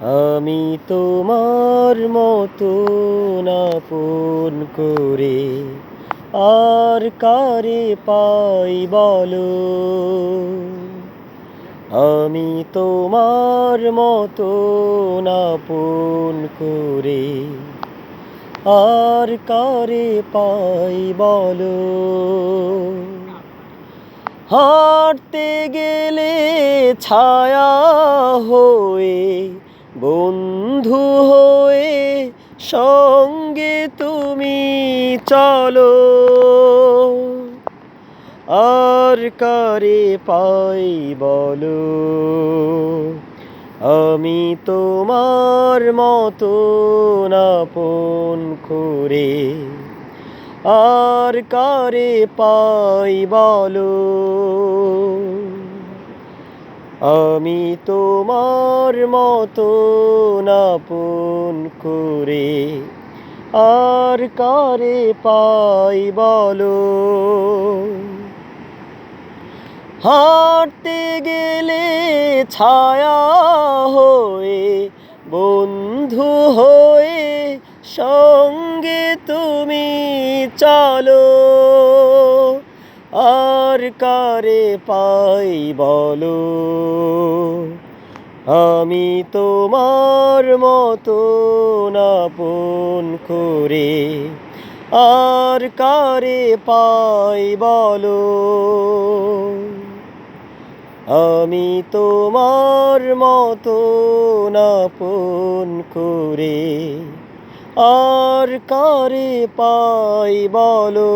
আমি তোমার মতন আপন করে আর কারে পাই বলো। আমি তোমার মতন আপন করে আর কারে পাই বলো। হাঁটতে গেলে ছায়া হয়ে, বন্ধু হয়ে সঙ্গে তুমি চলো। আর কারে পাই বলো। আমি তোমার মতন আপন করে আর কারে পাই বলো। আমি তোমার মতন আপন করে আর কারে পাই বলো। হাঁটতে গেলে ছায়া হয়ে, বন্ধু হয়ে সঙ্গে তুমি চলো। আর কারে পাই বলো। আমি তোমার মতন আপন করে আর কারে পাই বলো। আমি তোমার মতন আপন করে আর কারে পাই বলো।